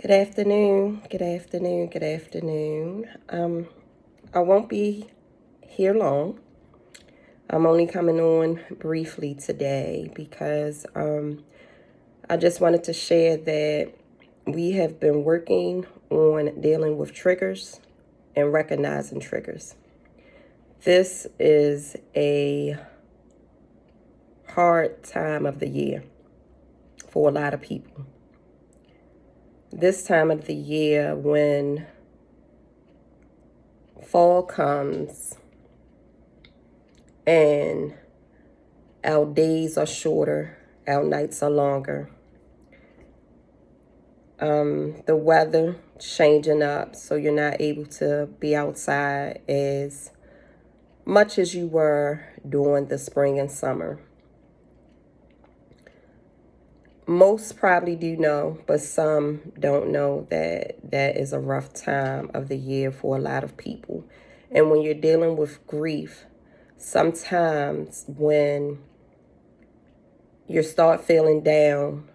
Good afternoon, good afternoon, good afternoon. I won't be here long. I'm only coming on briefly today because I just wanted to share that we have been working on dealing with triggers and recognizing triggers. This is a hard time of the year for a lot of people. This time of the year when fall comes and our days are shorter, our nights are longer. The weather changing up, so you're not able to be outside as much as you were during the spring and summer. Most probably do know, but some don't know that that is a rough time of the year for a lot of people. And when you're dealing with grief, sometimes when you start feeling down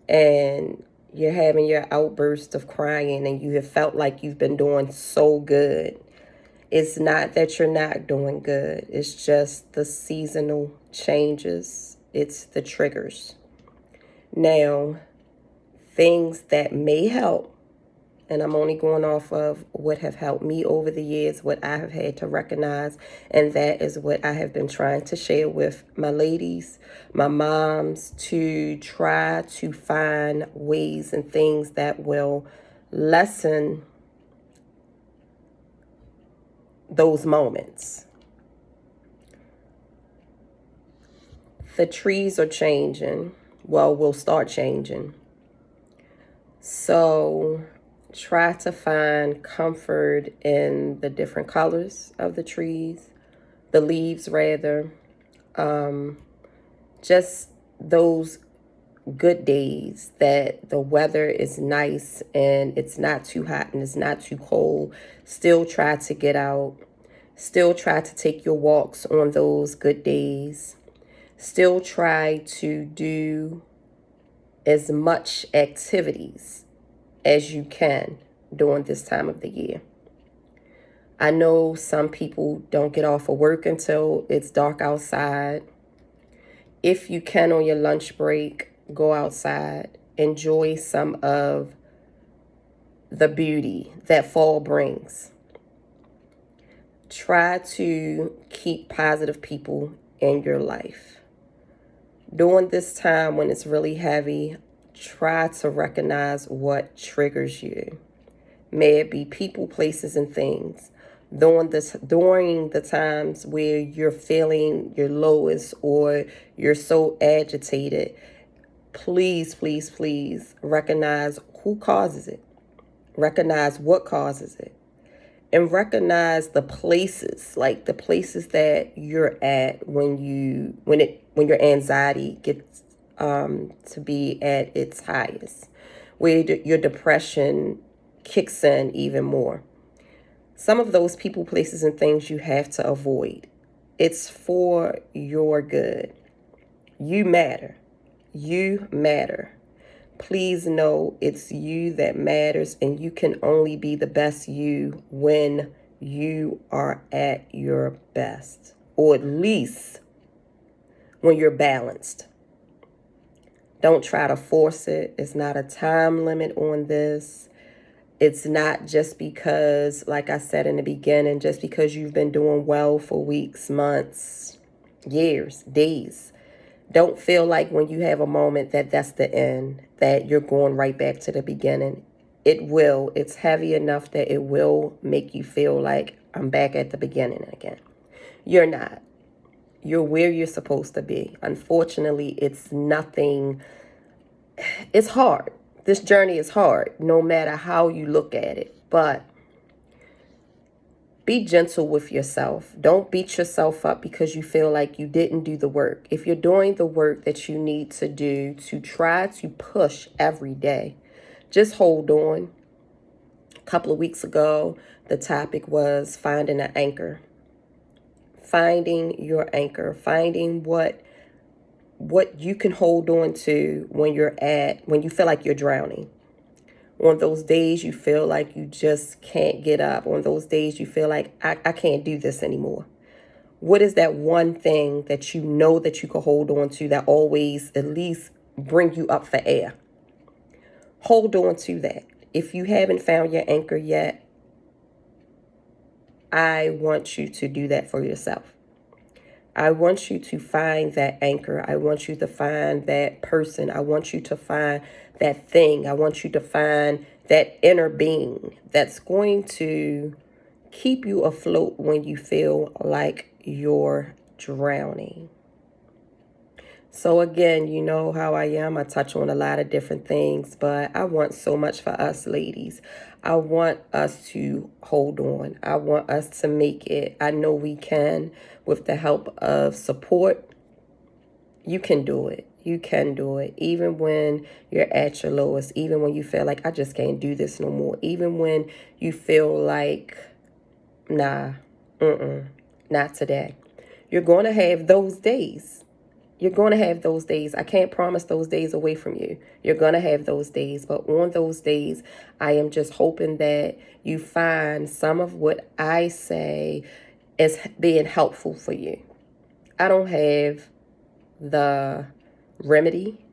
and you're having your outburst of crying and you have felt like you've been doing so good, it's not that you're not doing good. It's just the seasonal changes. It's the triggers. Now, things that may help, and I'm only going off of what have helped me over the years, what I have had to recognize, and that is what I have been trying to share with my ladies, my moms, to try to find ways and things that will lessen those moments. The trees are changing. Well, we'll start changing. So try to find comfort in the different colors of the trees, the leaves rather. Just those good days that the weather is nice and it's not too hot and it's not too cold. Still try to get out. Still try to take your walks on those good days. Still try to do as much activities as you can during this time of the year. I know some people don't get off of work until it's dark outside. If you can on your lunch break, go outside, enjoy some of the beauty that fall brings. Try to keep positive people in your life. During this time when it's really heavy, try to recognize what triggers you. May it be people, places, and things. During the times where you're feeling your lowest or you're so agitated, please, please, please recognize who causes it. Recognize what causes it. And recognize the places, like the places that you're at when your anxiety gets to be at its highest, where your depression kicks in even more. Some of those people, places, and things you have to avoid. It's for your good. You matter. You matter. Please know it's you that matters, and you can only be the best you when you are at your best, or at least when you're balanced. Don't try to force it. It's not a time limit on this. It's not just because, like I said in the beginning, just because you've been doing well for weeks, months, years, days. Don't feel like when you have a moment that that's the end, that you're going right back to the beginning. It will. It's heavy enough that it will make you feel like I'm back at the beginning again. You're not. You're where you're supposed to be. Unfortunately, it's nothing. It's hard. This journey is hard, no matter how you look at it. But be gentle with yourself. Don't beat yourself up because you feel like you didn't do the work. If you're doing the work that you need to do to try to push every day, just hold on. A couple of weeks ago, the topic was finding an anchor. Finding your anchor. Finding what you can hold on to when you feel like you're drowning. On those days you feel like you just can't get up. On those days you feel like I can't do this anymore. What is that one thing that you know that you can hold on to that always at least bring you up for air? Hold on to that. If you haven't found your anchor yet, I want you to do that for yourself. I want you to find that anchor. I want you to find that person. I want you to find that thing. I want you to find that inner being that's going to keep you afloat when you feel like you're drowning. So again, you know how I am. I touch on a lot of different things, but I want so much for us ladies. I want us to hold on. I want us to make it. I know we can with the help of support. You can do it. You can do it. Even when you're at your lowest, even when you feel like I just can't do this no more, even when you feel like, nah, not today. You're going to have those days. You're going to have those days. I can't promise those days away from you. You're going to have those days. But on those days, I am just hoping that you find some of what I say as being helpful for you. I don't have the remedy.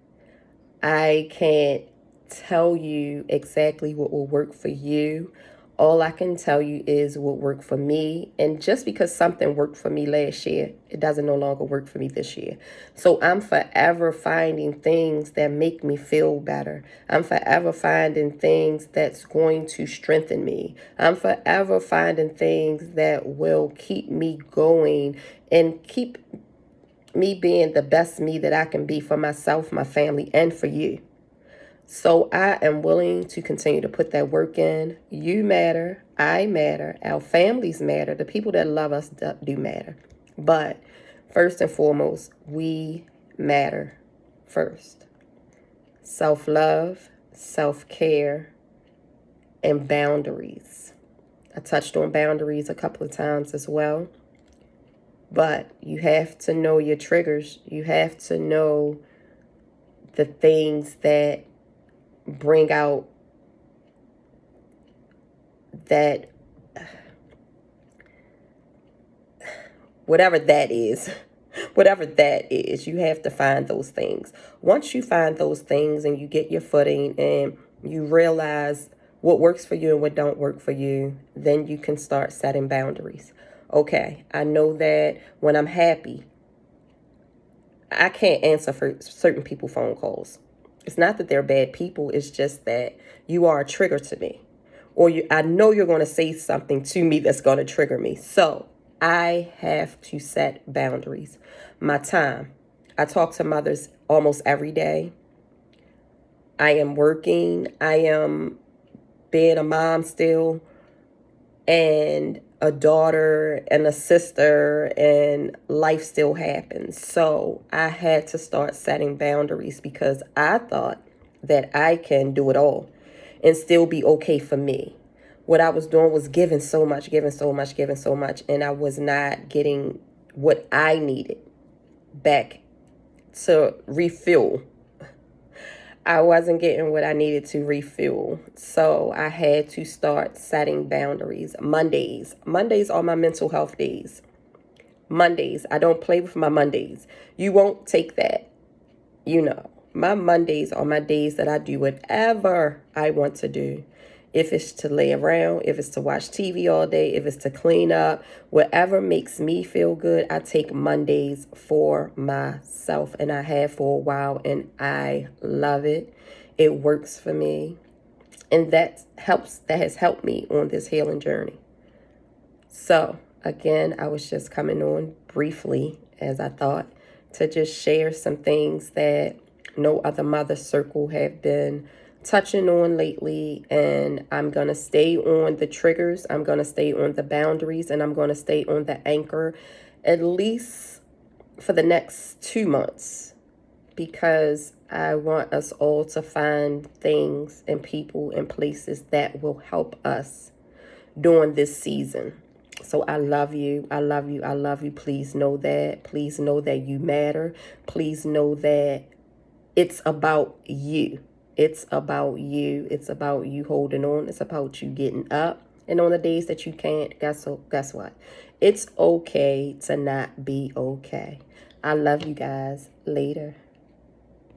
I can't tell you exactly what will work for you. All I can tell you is what worked for me. And just because something worked for me last year, it doesn't no longer work for me this year. So I'm forever finding things that make me feel better. I'm forever finding things that's going to strengthen me. I'm forever finding things that will keep me going and keep me being the best me that I can be for myself, my family, and for you. So I am willing to continue to put that work in. You matter. I matter. Our families matter. The people that love us do matter. But first and foremost, we matter first. Self-love, self-care, and boundaries. I touched on boundaries a couple of times as well. But you have to know your triggers. You have to know the things that bring out that, whatever that is, you have to find those things. Once you find those things and you get your footing and you realize what works for you and what don't work for you, then you can start setting boundaries. Okay, I know that when I'm happy, I can't answer for certain people phone calls. It's not that they're bad people. It's just that you are a trigger to me. Or I know you're going to say something to me that's going to trigger me. So I have to set boundaries. My time. I talk to mothers almost every day. I am working. I am being a mom still. And a daughter and a sister, and life still happens. So I had to start setting boundaries because I thought that I can do it all and still be okay for me. What I was doing was giving so much, and I was not getting what I needed back to refuel. I wasn't getting what I needed to refuel. So I had to start setting boundaries. Mondays are my mental health days. Mondays, I don't play with my Mondays. You won't take that. My Mondays are my days that I do whatever I want to do. If it's to lay around, if it's to watch TV all day, if it's to clean up, whatever makes me feel good, I take Mondays for myself. And I have for a while, and I love it. It works for me. And that has helped me on this healing journey. So, again, I was just coming on briefly, as I thought, to just share some things that no other mother circle have been touching on lately. And I'm going to stay on the triggers. I'm going to stay on the boundaries, and I'm going to stay on the anchor at least for the next 2 months, because I want us all to find things and people and places that will help us during this season. So I love you. I love you. I love you. Please know that. Please know that you matter. Please know that it's about you. It's about you. It's about you holding on. It's about you getting up. And on the days that you can't, guess what? It's okay to not be okay. I love you guys. Later.